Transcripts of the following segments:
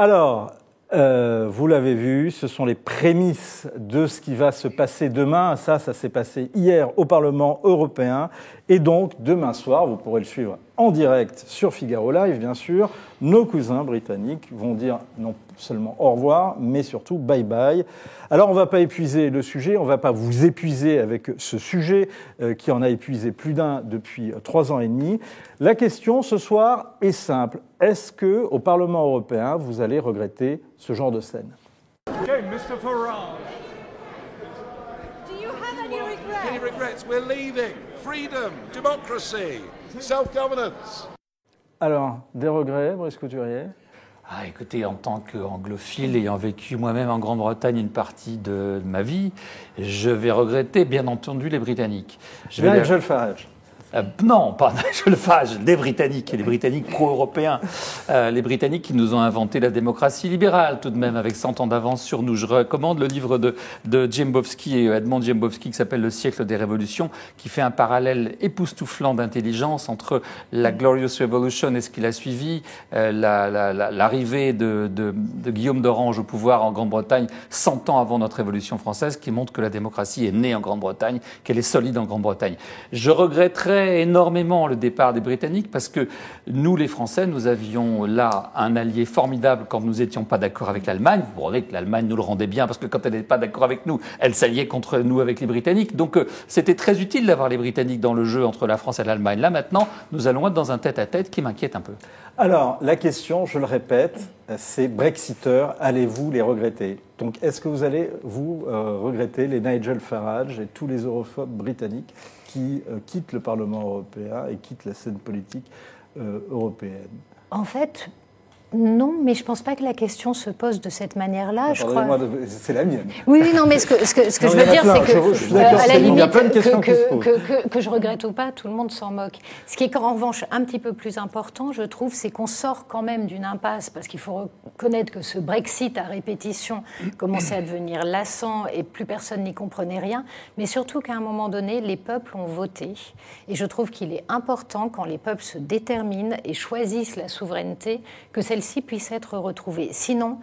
Alors, vous l'avez vu, ce sont les prémices de ce qui va se passer demain. Ça s'est passé hier au Parlement européen. Et donc, demain soir, vous pourrez le suivre en direct sur Figaro Live, bien sûr. Nos cousins britanniques vont dire non seulement au revoir, mais surtout bye bye. Alors, on ne va pas épuiser le sujet, on ne va pas vous épuiser avec ce sujet qui en a épuisé plus d'un depuis 3 ans et demi. La question ce soir est simple. Est-ce qu'au Parlement européen, vous allez regretter ce genre de scène? Okay, Mr. Farage. Do you have any regrets? Any regrets? We're leaving. Freedom, democracy, self-governance. Alors, des regrets, Brice Couturier? Écoutez, en tant qu'anglophile, ayant vécu moi-même en Grande-Bretagne une partie de ma vie, je vais regretter, bien entendu, les Britanniques. Nigel Farage. Non, pas Nigel Farage, les Britanniques, et les Britanniques pro-européens. Les Britanniques qui nous ont inventé la démocratie libérale, tout de même, avec 100 ans d'avance sur nous. Je recommande le livre de Dembowski et Edmond Dembowski qui s'appelle Le siècle des révolutions, qui fait un parallèle époustouflant d'intelligence entre la Glorious Revolution et ce qui l'a suivi, l'arrivée de Guillaume d'Orange au pouvoir en Grande-Bretagne 100 ans avant notre Révolution française, qui montre que la démocratie est née en Grande-Bretagne, qu'elle est solide en Grande-Bretagne. Je regretterais énormément le départ des Britanniques parce que nous, les Français, nous avions là un allié formidable quand nous n'étions pas d'accord avec l'Allemagne. Vous voyez que l'Allemagne nous le rendait bien parce que quand elle n'était pas d'accord avec nous, elle s'alliait contre nous avec les Britanniques. Donc c'était très utile d'avoir les Britanniques dans le jeu entre la France et l'Allemagne. Là maintenant, nous allons être dans un tête-à-tête qui m'inquiète un peu. Alors, la question, je le répète, c'est Brexiteurs, allez-vous les regretter? Donc, est-ce que vous allez, regretter les Nigel Farage et tous les europhobes britanniques qui quittent le Parlement européen et quittent la scène politique européenne? En fait, non, mais je ne pense pas que la question se pose de cette manière-là. C'est la mienne. Oui, non, mais ce que je veux dire, c'est que, à la limite, que je regrette ou pas, tout le monde s'en moque. Ce qui est en revanche un petit peu plus important, je trouve, c'est qu'on sort quand même d'une impasse, parce qu'il faut reconnaître que ce Brexit à répétition commençait à devenir lassant et plus personne n'y comprenait rien, mais surtout qu'à un moment donné, les peuples ont voté. Et je trouve qu'il est important, quand les peuples se déterminent et choisissent la souveraineté, que celle-ci puisse être retrouvée. Sinon,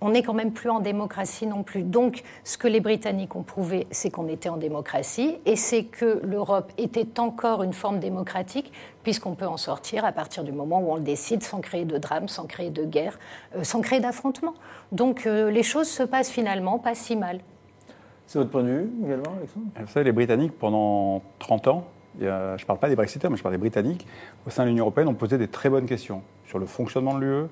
on n'est quand même plus en démocratie non plus. Donc, ce que les Britanniques ont prouvé, c'est qu'on était en démocratie et c'est que l'Europe était encore une forme démocratique, puisqu'on peut en sortir à partir du moment où on le décide, sans créer de drame, sans créer de guerre, sans créer d'affrontement. Donc, les choses se passent finalement pas si mal. C'est votre point de vue également, Alexandre? Vous savez, les Britanniques, pendant 30 ans, je ne parle pas des Brexiteurs, mais je parle des Britanniques, au sein de l'Union européenne, ont posé des très bonnes questions sur le fonctionnement de l'UE,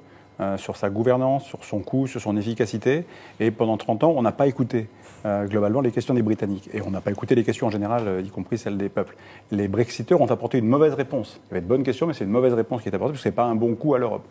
sur sa gouvernance, sur son coût, sur son efficacité. Et pendant 30 ans, on n'a pas écouté globalement les questions des Britanniques. Et on n'a pas écouté les questions en général, y compris celles des peuples. Les Brexiteurs ont apporté une mauvaise réponse. Il y avait de bonnes questions, mais c'est une mauvaise réponse qui est apportée, parce que ce n'est pas un bon coup à l'Europe.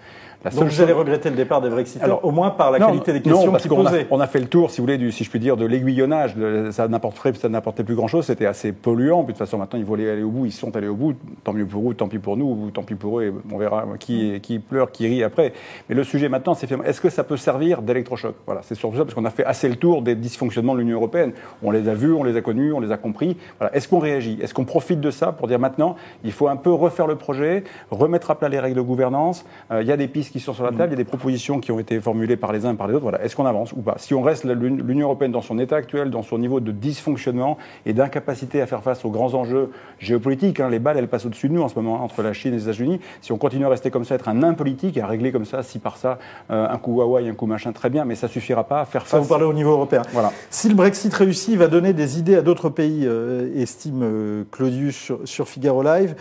Donc vous allez regretter le départ des Brexiteurs, au moins par la qualité des questions qu'ils posaient. On a fait le tour, si vous voulez, si je puis dire, de l'aiguillonnage. Ça n'apportait plus grand-chose, c'était assez polluant. Puis de toute façon, maintenant, ils voulaient aller au bout, ils sont allés au bout. Tant mieux pour eux, tant pis pour nous, ou tant pis pour eux, et on verra qui pleure, qui rit après. Mais le sujet maintenant, c'est est-ce que ça peut servir d'électrochoc? Voilà, c'est surtout ça, parce qu'on a fait assez le tour des dysfonctionnements de l'Union européenne. On les a vus, on les a connus, on les a compris. Voilà. Est-ce qu'on réagit? Est-ce qu'on profite de ça pour dire maintenant, il faut un peu refaire le projet, remettre à plat les règles de gouvernance? Il y a des pistes qui sont sur la table, il y a des propositions qui ont été formulées par les uns et par les autres. Voilà. Est-ce qu'on avance ou pas? Si on reste l'Union européenne dans son état actuel, dans son niveau de dysfonctionnement et d'incapacité à faire face aux grands enjeux géopolitiques, les balles, elles passent au-dessus de nous en ce moment, entre la Chine et les États-Unis. Si on continue à rester comme ça, être un nain politique et à régler comme ça, ci par ça, un coup Huawei, un coup machin, très bien, mais ça suffira pas à faire face. Ça, vous parlez au niveau européen. Voilà. Si le Brexit réussit, il va donner des idées à d'autres pays, estime Claudius sur Figaro Live.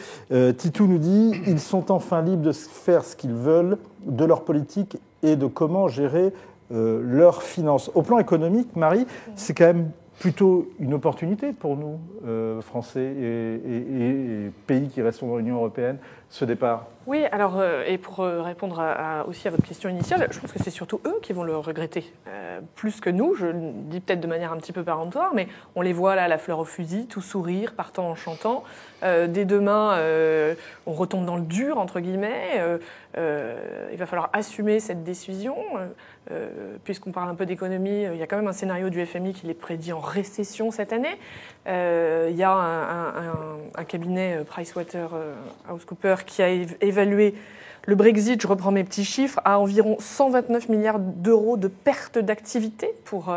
Titou nous dit « Ils sont enfin libres de faire ce qu'ils veulent de leur politique et de comment gérer leurs finances. » Au plan économique, Marie, c'est quand même plutôt une opportunité pour nous, Français et pays qui restent dans l'Union européenne, ce départ. Oui, alors, et pour répondre aussi à votre question initiale, je pense que c'est surtout eux qui vont le regretter. plus que nous, je le dis peut-être de manière un petit peu péremptoire, mais on les voit là, la fleur au fusil, tout sourire, partant en chantant. Dès demain, on retombe dans le dur, entre guillemets. Il va falloir assumer cette décision. Puisqu'on parle un peu d'économie, il y a quand même un scénario du FMI qui les prédit en récession cette année. Il y a un cabinet PricewaterhouseCoopers qui a évalué le Brexit, je reprends mes petits chiffres, à environ 129 milliards d'euros de perte d'activité pour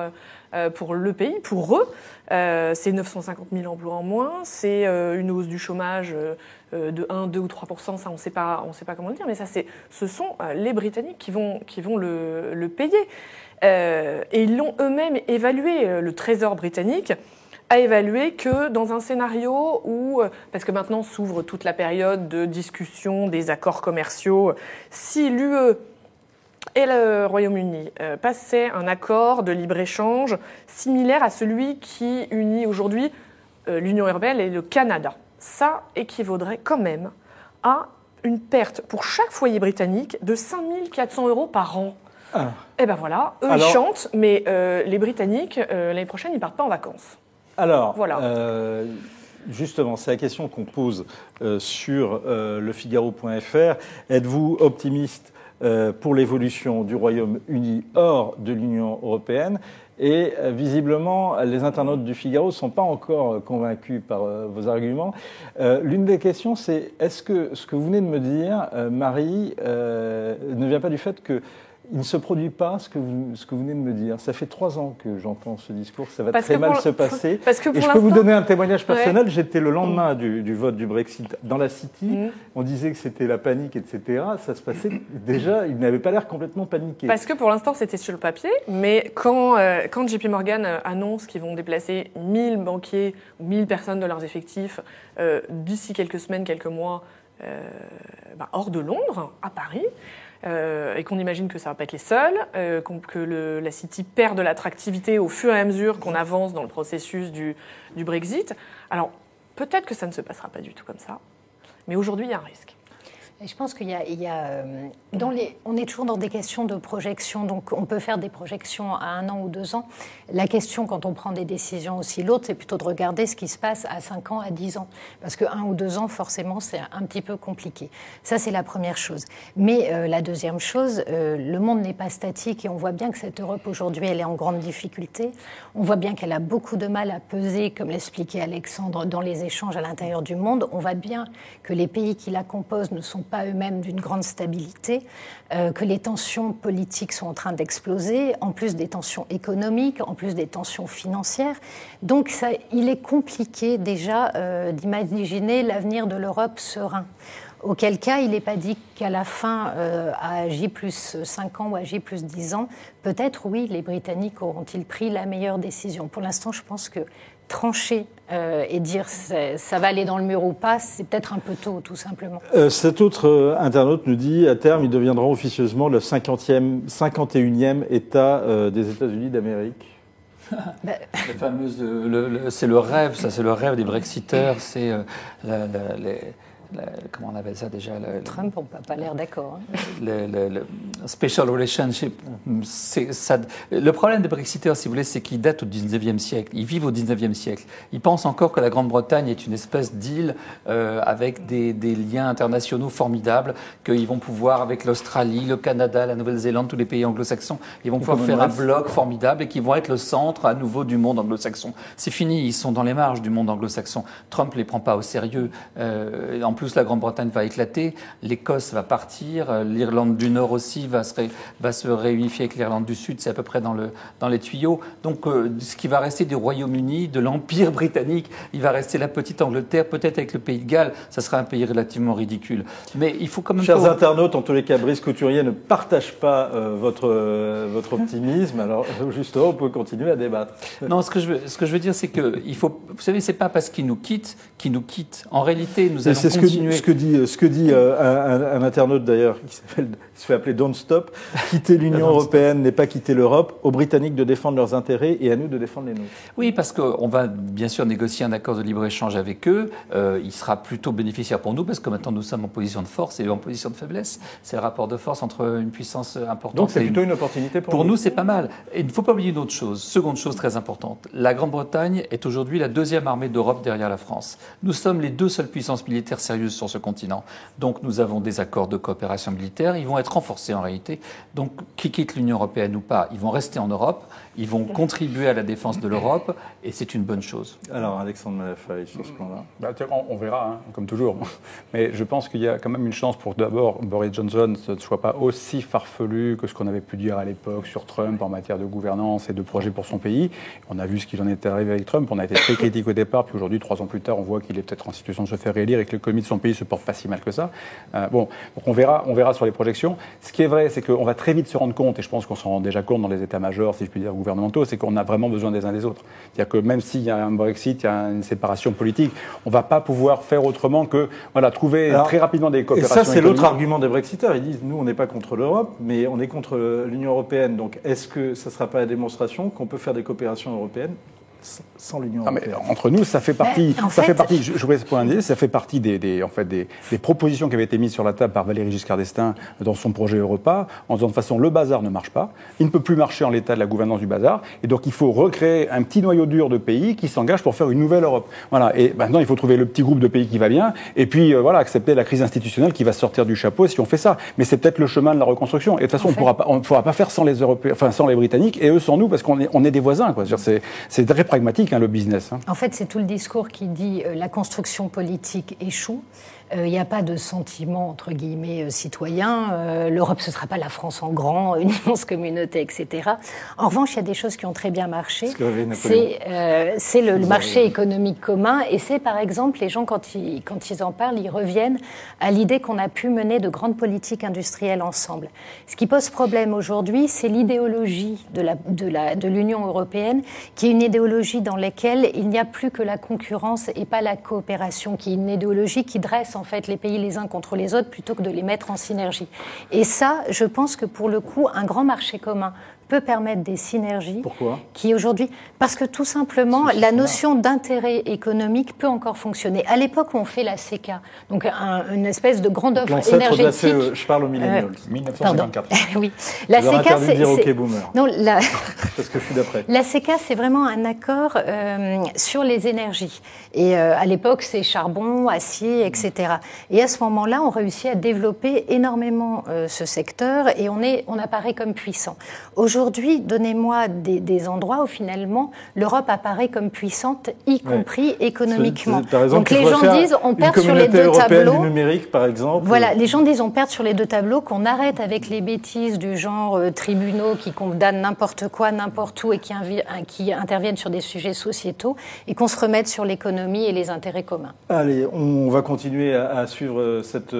le pays, pour eux. C'est 950 000 emplois en moins, c'est une hausse du chômage de 1, 2 ou 3%, ça on ne sait pas comment le dire, mais ça ce sont les Britanniques qui vont le payer. Et ils l'ont eux-mêmes évalué, le Trésor britannique a évalué que dans un scénario où, parce que maintenant s'ouvre toute la période de discussion des accords commerciaux, si l'UE et le Royaume-Uni passaient un accord de libre-échange similaire à celui qui unit aujourd'hui l'Union européenne et le Canada, ça équivaudrait quand même à une perte pour chaque foyer britannique de 5 400 € par an. Et ben voilà, eux ils chantent, mais les Britanniques, l'année prochaine, ils partent pas en vacances. Alors, voilà. Justement, c'est la question qu'on pose sur lefigaro.fr. Êtes-vous optimiste pour l'évolution du Royaume-Uni hors de l'Union européenne? Et visiblement, les internautes du Figaro ne sont pas encore convaincus par vos arguments. L'une des questions, c'est est-ce que ce que vous venez de me dire, Marie, ne vient pas du fait que il ne se produit pas ce que vous venez de me dire. Ça fait 3 ans que j'entends ce discours, ça va très mal se passer. Et je peux vous donner un témoignage personnel. Ouais. J'étais le lendemain du vote du Brexit dans la City. On disait que c'était la panique, etc. Ça se passait déjà, il n'avait pas l'air complètement paniqué. Parce que pour l'instant, c'était sur le papier. Mais quand JP Morgan annonce qu'ils vont déplacer 1000 banquiers ou 1000 personnes de leurs effectifs d'ici quelques semaines, quelques mois, hors de Londres, à Paris, et qu'on imagine que ça ne va pas être les seuls, que la City perd de l'attractivité au fur et à mesure qu'on avance dans le processus du Brexit. Alors, peut-être que ça ne se passera pas du tout comme ça, mais aujourd'hui, il y a un risque. Et je pense qu'il y a on est toujours dans des questions de projection, donc on peut faire des projections à 1 an ou 2 ans. La question, quand on prend des décisions aussi lourdes, c'est plutôt de regarder ce qui se passe à 5 ans, à 10 ans. Parce que 1 ou 2 ans, forcément, c'est un petit peu compliqué. Ça, c'est la première chose. Mais la deuxième chose, le monde n'est pas statique et on voit bien que cette Europe, aujourd'hui, elle est en grande difficulté. On voit bien qu'elle a beaucoup de mal à peser, comme l'expliquait Alexandre, dans les échanges à l'intérieur du monde. On voit bien que les pays qui la composent ne sont pas eux-mêmes d'une grande stabilité, que les tensions politiques sont en train d'exploser, en plus des tensions économiques, en plus des tensions financières. Donc il est compliqué déjà d'imaginer l'avenir de l'Europe serein. Auquel cas, il n'est pas dit qu'à la fin, à J+5 ans ou à J+10 ans, peut-être, oui, les Britanniques auront-ils pris la meilleure décision. Pour l'instant, je pense que trancher et dire ça va aller dans le mur ou pas, c'est peut-être un peu tôt, tout simplement. Cet autre internaute nous dit, à terme, il deviendra officieusement le 51e État des États-Unis d'Amérique. La fameuse, c'est le rêve, ça, c'est le rêve des Brexiteurs, c'est comment on appelle ça déjà Trump n'a pas l'air d'accord. Le special relationship. Le problème des Brexiteurs, si vous voulez, c'est qu'ils datent au 19e siècle. Ils vivent au 19e siècle. Ils pensent encore que la Grande-Bretagne est une espèce d'île avec des liens internationaux formidables, qu'ils vont pouvoir, avec l'Australie, le Canada, la Nouvelle-Zélande, tous les pays anglo-saxons, ils vont pouvoir faire un bloc formidable et qu'ils vont être le centre à nouveau du monde anglo-saxon. C'est fini, ils sont dans les marges du monde anglo-saxon. Trump ne les prend pas au sérieux. En plus, la Grande-Bretagne va éclater, l'Écosse va partir, l'Irlande du Nord aussi va se réunifier avec l'Irlande du Sud, c'est à peu près dans les tuyaux. Donc, ce qui va rester du Royaume-Uni, de l'Empire britannique, il va rester la petite Angleterre, peut-être avec le Pays de Galles, ça sera un pays relativement ridicule. Mais il faut quand même... Chers internautes, en tous les cas, Brice Couturier ne partage pas votre optimisme, alors justement, on peut continuer à débattre. Non, ce que je veux dire, c'est que il faut, vous savez, c'est pas parce qu'il nous quitte. En réalité, nous allons continuer. continuer. Ce que dit un internaute d'ailleurs, qui se fait appeler Don't Stop, quitter l'Union européenne n'est pas quitter l'Europe, aux Britanniques de défendre leurs intérêts et à nous de défendre les nôtres. Oui, parce qu'on va bien sûr négocier un accord de libre-échange avec eux. Il sera plutôt bénéficiaire pour nous, parce que maintenant nous sommes en position de force et eux en position de faiblesse. C'est le rapport de force entre une puissance importante. Donc c'est plutôt une opportunité pour nous. Pour nous, c'est pas mal. Et il ne faut pas oublier une autre chose. Seconde chose très importante. La Grande-Bretagne est aujourd'hui la deuxième armée d'Europe derrière la France. Nous sommes les deux seules puissances militaires sérieuses sur ce continent. Donc nous avons des accords de coopération militaire. Ils vont être renforcés en réalité. Donc qui quitte l'Union européenne ou pas, ils vont rester en Europe. Ils vont contribuer à la défense de l'Europe. Et c'est une bonne chose. Alors Alexandre Malafaille, sur ce plan-là. On verra, hein, comme toujours. Mais je pense qu'il y a quand même une chance pour que d'abord Boris Johnson ne soit pas aussi farfelu que ce qu'on avait pu dire à l'époque sur Trump en matière de gouvernance et de projets pour son pays. On a vu ce qu'il en est arrivé avec Trump. On a été très critique au départ, puis aujourd'hui, 3 ans plus tard, on voit qu'il est peut-être en situation de se faire élire et que l'économie de son pays se porte pas si mal que ça. Donc on verra sur les projections. Ce qui est vrai, c'est qu'on va très vite se rendre compte, et je pense qu'on s'en rend déjà compte dans les états-majors, si je puis dire, gouvernementaux, c'est qu'on a vraiment besoin des uns des autres. C'est-à-dire que même s'il y a un Brexit, il y a une séparation politique, on ne va pas pouvoir faire autrement que trouver très rapidement des coopérations. Et ça, c'est l'autre argument des Brexiteurs. Ils disent, nous, on n'est pas contre l'Europe, mais on est contre l'Union européenne. Donc, est-ce que ça ne sera pas la démonstration qu'on peut faire des coopérations européennes sans l'Union européenne? Entre nous, ça fait partie. Je voudrais ce point dire, ça fait partie des propositions qui avaient été mises sur la table par Valéry Giscard d'Estaing dans son projet Europa, en disant de toute façon le bazar ne marche pas, il ne peut plus marcher en l'état de la gouvernance du bazar, et donc il faut recréer un petit noyau dur de pays qui s'engagent pour faire une nouvelle Europe. Voilà. Et maintenant, il faut trouver le petit groupe de pays qui va bien, et puis accepter la crise institutionnelle qui va sortir du chapeau si on fait ça. Mais c'est peut-être le chemin de la reconstruction. Et de toute façon, on ne pourra pas faire sans les Européens, sans les Britanniques, et eux sans nous, parce qu'on est des voisins, quoi. C'est très pragmatique, le business. En fait, c'est tout le discours qui dit la construction politique échoue. Il n'y a pas de sentiment, entre guillemets, citoyen. L'Europe, ce ne sera pas la France en grand, une immense communauté, etc. En revanche, il y a des choses qui ont très bien marché. C'est le marché économique commun. Et c'est, par exemple, les gens, quand ils en parlent, ils reviennent à l'idée qu'on a pu mener de grandes politiques industrielles ensemble. Ce qui pose problème aujourd'hui, c'est l'idéologie de l'Union européenne, qui est une idéologie dans laquelle il n'y a plus que la concurrence et pas la coopération, qui est une idéologie qui dresse en fait les pays les uns contre les autres plutôt que de les mettre en synergie. Et ça, je pense que pour le coup, un grand marché commun peut permettre des synergies. Pourquoi ? Qui aujourd'hui, parce que tout simplement, la notion d'intérêt économique peut encore fonctionner. À l'époque où on fait la CECA, donc une espèce de grande offre énergétique. De je parle aux millennials. 1954. Oui, la CECA, c'est dire OK boomer. Non, parce que je suis d'après. La CECA, c'est vraiment un accord sur les énergies. Et à l'époque, c'est charbon, acier, etc. Et à ce moment-là, on réussit à développer énormément ce secteur et on apparaît comme puissant. Aujourd'hui, donnez-moi des endroits où finalement l'Europe apparaît comme puissante, y compris économiquement. Donc les gens disent on perd sur les deux tableaux. Du numérique, par exemple. Voilà, les gens disent on perd sur les deux tableaux, qu'on arrête avec les bêtises du genre tribunaux qui condamnent n'importe quoi, n'importe où et qui interviennent sur des sujets sociétaux et qu'on se remette sur l'économie et les intérêts communs. Allez, on va continuer à suivre cette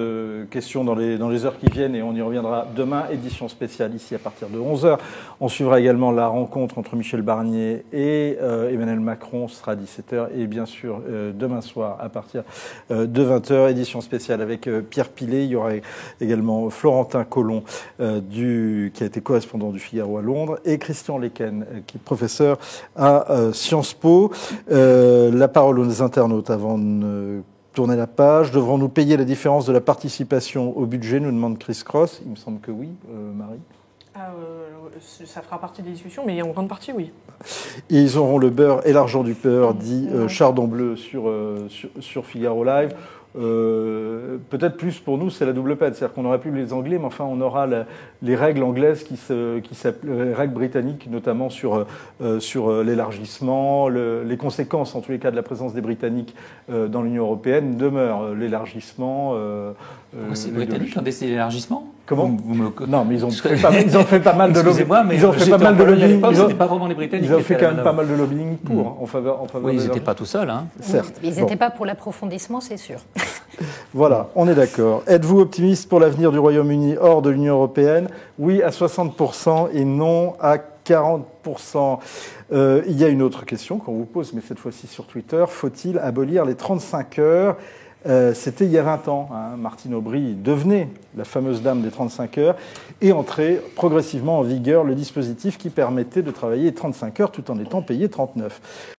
question dans les heures qui viennent et on y reviendra demain, édition spéciale ici à partir de 11h. On suivra également la rencontre entre Michel Barnier et Emmanuel Macron, ce sera à 17h. Et bien sûr, demain soir, à partir de 20h, édition spéciale avec Pierre Pilet. Il y aura également Florentin Collomb, qui a été correspondant du Figaro à Londres, et Christian Lequen, qui est professeur à Sciences Po. La parole aux internautes avant de tourner la page. Devrons-nous payer la différence de la participation au budget, nous demande Chris Cross. Il me semble que oui, Marie. Ça fera partie des discussions, mais en grande partie, oui. Et ils auront le beurre et l'argent du beurre, dit Chardon Bleu sur Figaro Live. Peut-être plus pour nous, c'est la double peine. C'est-à-dire qu'on n'aurait plus les Anglais, mais enfin, on aura les règles anglaises les règles britanniques, notamment sur l'élargissement, les conséquences, en tous les cas, de la présence des Britanniques dans l'Union européenne demeurent. L'élargissement... c'est les Britanniques qui ont décidé l'élargissement ? Comment ? Non, mais ils ont fait pas mal de lobbying. Ils ont fait pas mal de lobbying. C'était pas vraiment les Britanniques. Ils ont fait quand même pas mal de lobbying en faveur. Oui, ils n'étaient pas tout seuls, hein. Certes. Ils n'étaient pas pour l'approfondissement, c'est sûr. Voilà, on est d'accord. Êtes-vous optimiste pour l'avenir du Royaume-Uni hors de l'Union européenne ? Oui à 60% et non à 40%. Il y a une autre question qu'on vous pose, mais cette fois-ci sur Twitter. Faut-il abolir les 35 heures ? C'était il y a 20 ans. Martine Aubry devenait la fameuse dame des 35 heures et entrait progressivement en vigueur le dispositif qui permettait de travailler 35 heures tout en étant payé 39.